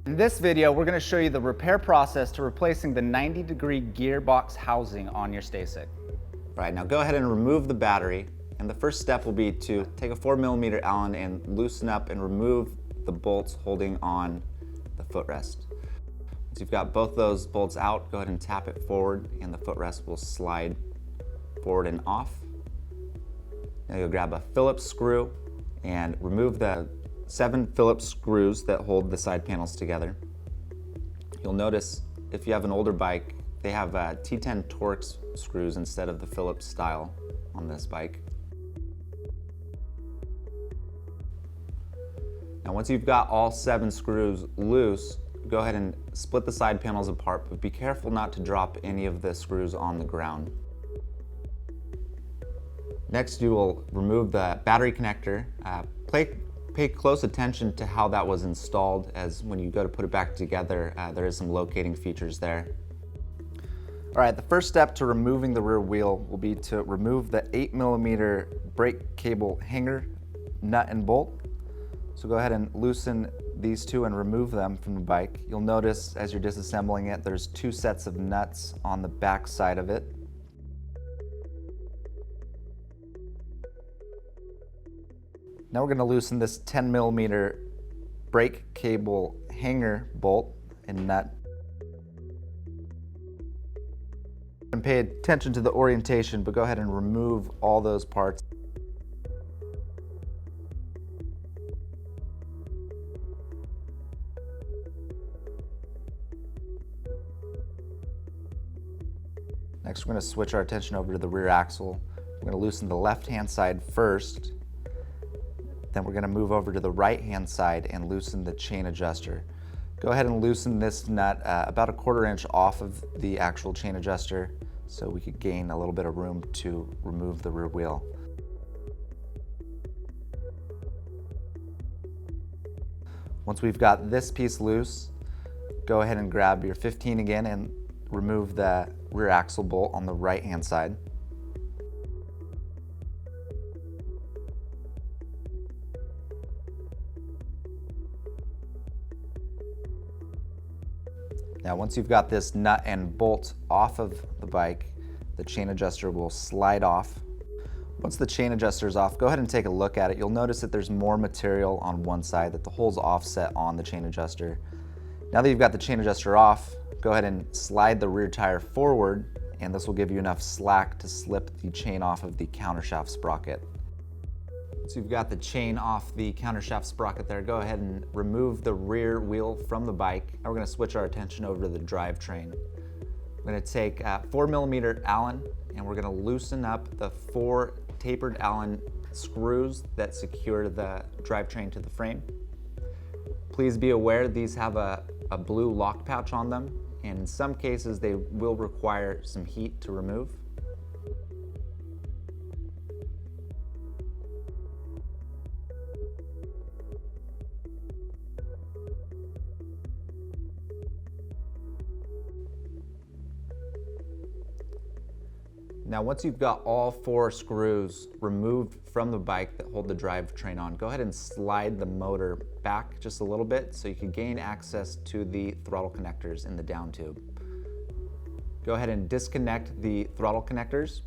In this video, we're going to show you the repair process to replacing the 90-degree gearbox housing on your STACYC. All right, now go ahead and remove the battery. And the first step will be to take a 4mm Allen and loosen up and remove the bolts holding on the footrest. Once you've got both those bolts out, go ahead and tap it forward and the footrest will slide forward and off. Now you'll grab a Phillips screw and remove the 7 Phillips screws that hold the side panels together. You'll notice if you have an older bike, they have T10 Torx screws instead of the Phillips style on this bike. Now once you've got all 7 screws loose, go ahead and split the side panels apart, but be careful not to drop any of the screws on the ground. Next, you will remove the battery connector. Pay close attention to how that was installed, as when you go to put it back together, there is some locating features there. All right, the first step to removing the rear wheel will be to remove the 8mm brake cable hanger, nut and bolt. So go ahead and loosen these two and remove them from the bike. You'll notice as you're disassembling it, there's 2 sets of nuts on the back side of it. Now we're going to loosen this 10mm brake cable hanger bolt and nut. And pay attention to the orientation, but go ahead and remove all those parts. Next, we're going to switch our attention over to the rear axle. We're going to loosen the left-hand side first. Then we're going to move over to the right-hand side and loosen the chain adjuster. Go ahead and loosen this nut about a 1/4 inch off of the actual chain adjuster so we could gain a little bit of room to remove the rear wheel. Once we've got this piece loose, go ahead and grab your 15 again and remove the rear axle bolt on the right-hand side. Now once you've got this nut and bolt off of the bike, the chain adjuster will slide off. Once the chain adjuster is off, go ahead and take a look at it. You'll notice that there's more material on one side, that the hole's offset on the chain adjuster. Now that you've got the chain adjuster off, go ahead and slide the rear tire forward, and this will give you enough slack to slip the chain off of the countershaft sprocket. Once you've got the chain off the countershaft sprocket there, go ahead and remove the rear wheel from the bike. Now we're going to switch our attention over to the drivetrain. We're going to take 4mm Allen and we're going to loosen up the 4 tapered Allen screws that secure the drivetrain to the frame. Please be aware these have a blue lock pouch on them, and in some cases they will require some heat to remove. Now once you've got all 4 screws removed from the bike that hold the drivetrain on, go ahead and slide the motor back just a little bit so you can gain access to the throttle connectors in the down tube. Go ahead and disconnect the throttle connectors.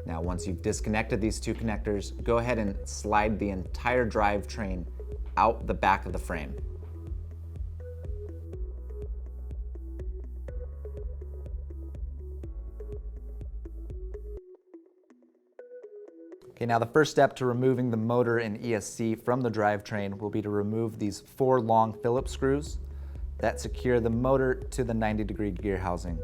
Now once you've disconnected these 2 connectors, go ahead and slide the entire drivetrain out the back of the frame. Okay, now the first step to removing the motor and ESC from the drivetrain will be to remove these 4 long Phillips screws that secure the motor to the 90-degree gear housing.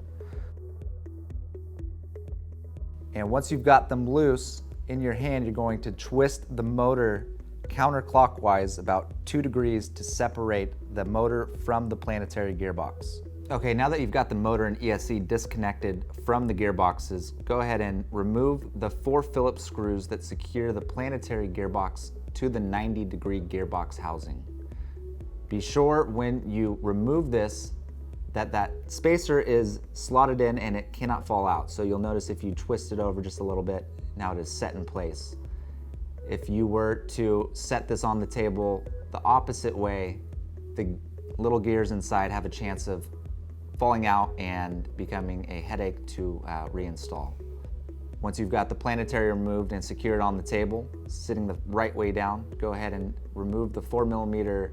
And once you've got them loose, in your hand you're going to twist the motor counterclockwise about 2 degrees to separate the motor from the planetary gearbox. Okay, now that you've got the motor and ESC disconnected from the gearboxes, go ahead and remove the 4 Phillips screws that secure the planetary gearbox to the 90-degree gearbox housing. Be sure when you remove this that spacer is slotted in and it cannot fall out. So you'll notice if you twist it over just a little bit, now it is set in place. If you were to set this on the table the opposite way, the little gears inside have a chance of falling out and becoming a headache to reinstall. Once you've got the planetary removed and secured on the table, sitting the right way down, go ahead and remove the 4mm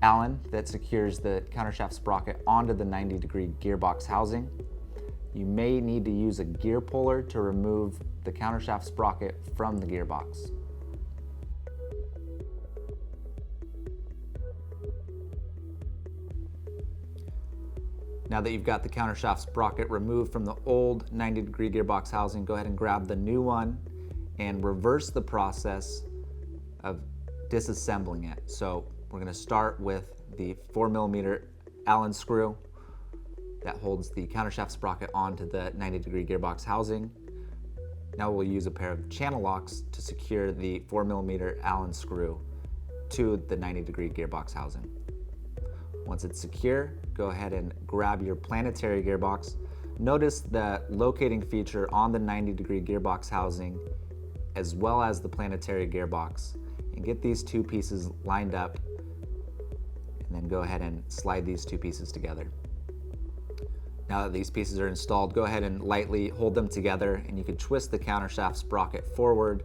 Allen that secures the countershaft sprocket onto the 90-degree gearbox housing. You may need to use a gear puller to remove the countershaft sprocket from the gearbox. Now that you've got the countershaft sprocket removed from the old 90-degree gearbox housing, go ahead and grab the new one and reverse the process of disassembling it. So we're going to start with the 4mm Allen screw that holds the countershaft sprocket onto the 90-degree gearbox housing. Now we'll use a pair of channel locks to secure the 4mm Allen screw to the 90-degree gearbox housing. Once it's secure, go ahead and grab your planetary gearbox. Notice the locating feature on the 90-degree gearbox housing as well as the planetary gearbox, and get these two pieces lined up, and then go ahead and slide these two pieces together. Now that these pieces are installed, go ahead and lightly hold them together, and you can twist the countershaft sprocket forward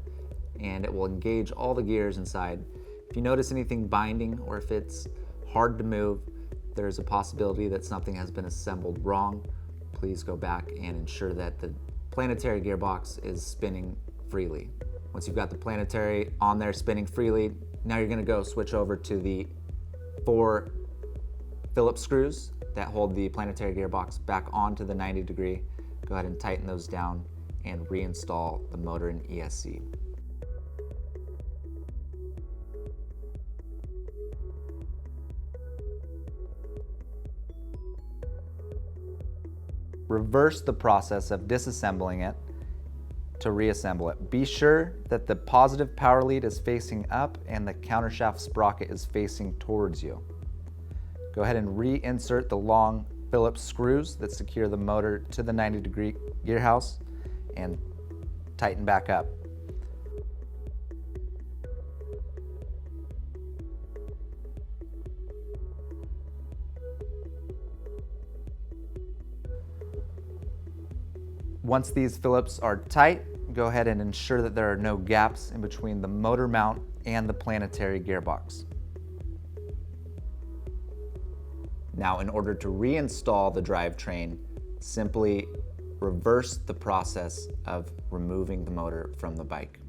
and it will engage all the gears inside. If you notice anything binding or if it's hard to move, there's a possibility that something has been assembled wrong. Please go back and ensure that the planetary gearbox is spinning freely. Once you've got the planetary on there spinning freely, now you're going to go switch over to the 4 Phillips screws that hold the planetary gearbox back onto the 90-degree. Go ahead and tighten those down and reinstall the motor and ESC. Reverse the process of disassembling it to reassemble it. Be sure that the positive power lead is facing up and the countershaft sprocket is facing towards you. Go ahead and reinsert the long Phillips screws that secure the motor to the 90-degree gear house and tighten back up. Once these Phillips are tight, go ahead and ensure that there are no gaps in between the motor mount and the planetary gearbox. Now, in order to reinstall the drivetrain, simply reverse the process of removing the motor from the bike.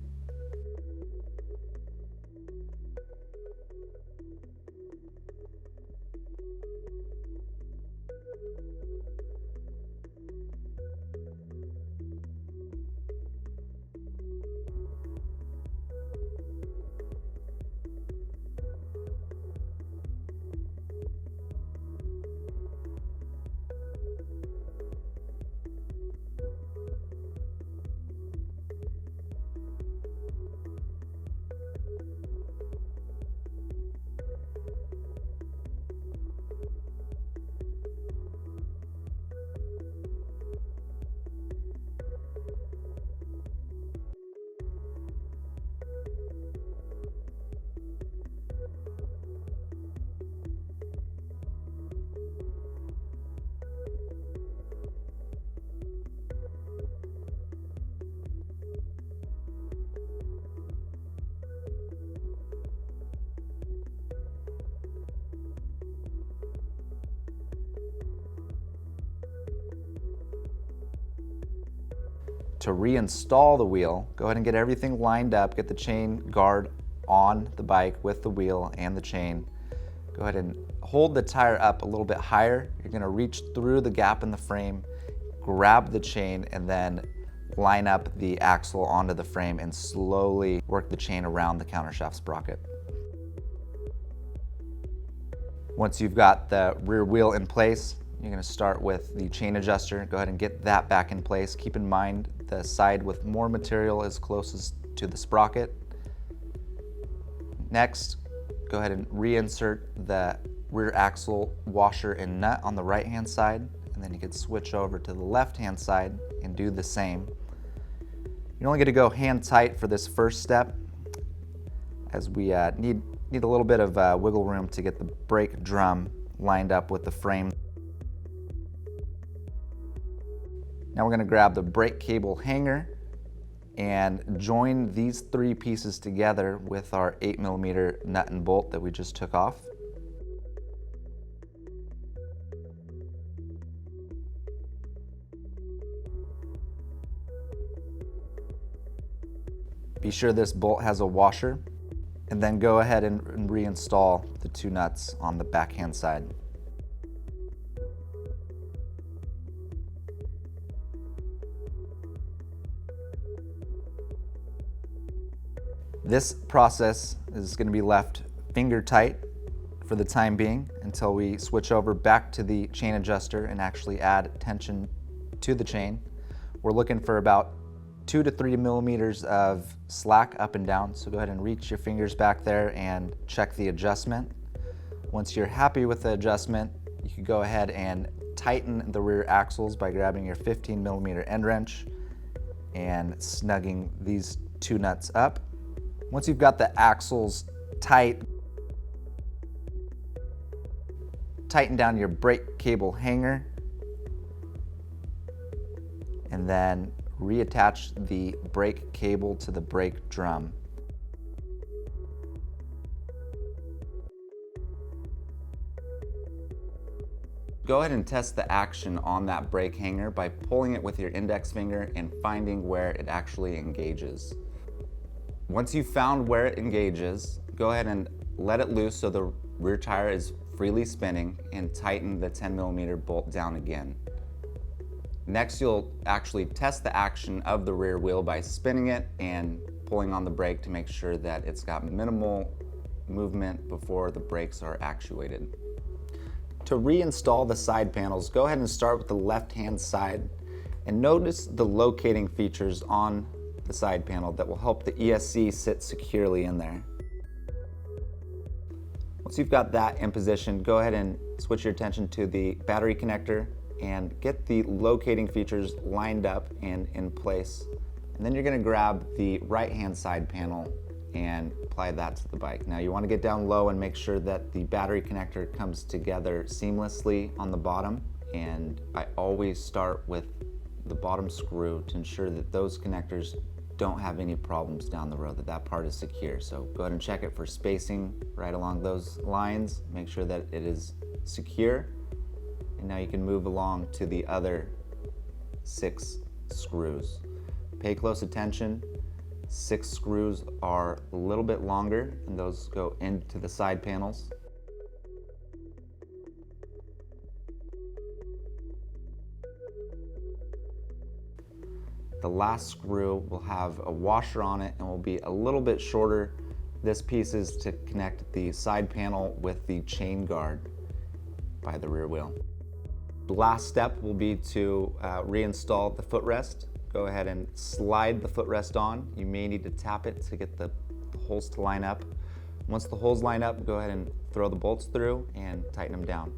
To reinstall the wheel, go ahead and get everything lined up, get the chain guard on the bike with the wheel and the chain. Go ahead and hold the tire up a little bit higher. You're going to reach through the gap in the frame, grab the chain, and then line up the axle onto the frame and slowly work the chain around the countershaft sprocket. Once you've got the rear wheel in place, you're going to start with the chain adjuster. Go ahead and get that back in place. Keep in mind the side with more material is closest to the sprocket. Next, go go ahead and reinsert the rear axle washer and nut on the right-hand side, and then you could switch over to the left-hand side and do the same. You're only going to go hand tight for this first step, as we need a little bit of wiggle room to get the brake drum lined up with the frame. Now we're going to grab the brake cable hanger and join these three pieces together with our 8mm nut and bolt that we just took off. Be sure this bolt has a washer, and then go ahead and reinstall the two nuts on the backhand side. This process is going to be left finger tight for the time being until we switch over back to the chain adjuster and actually add tension to the chain. We're looking for about 2 to 3 millimeters of slack up and down, so go ahead and reach your fingers back there and check the adjustment. Once you're happy with the adjustment, you can go ahead and tighten the rear axles by grabbing your 15mm end wrench and snugging these two nuts up. Once you've got the axles tight, tighten down your brake cable hanger and then reattach the brake cable to the brake drum. Go ahead and test the action on that brake hanger by pulling it with your index finger and finding where it actually engages. Once you've found where it engages, go ahead and let it loose so the rear tire is freely spinning and tighten the 10mm bolt down again. Next, you'll actually test the action of the rear wheel by spinning it and pulling on the brake to make sure that it's got minimal movement before the brakes are actuated. To reinstall the side panels, go ahead and start with the left-hand side and notice the locating features on the side panel that will help the ESC sit securely in there. Once you've got that in position, go ahead and switch your attention to the battery connector and get the locating features lined up and in place. And then you're going to grab the right-hand side panel and apply that to the bike. Now you want to get down low and make sure that the battery connector comes together seamlessly on the bottom, and I always start with the bottom screw to ensure that those connectors don't have any problems down the road, that part is secure. So go ahead and check it for spacing right along those lines, make sure that it is secure. And now you can move along to the other 6 screws. Pay close attention. 6 screws are a little bit longer, and those go into the side panels. The last screw will have a washer on it and will be a little bit shorter. This piece is to connect the side panel with the chain guard by the rear wheel. The last step will be to reinstall the footrest. Go ahead and slide the footrest on. You may need to tap it to get the holes to line up. Once the holes line up, go ahead and throw the bolts through and tighten them down.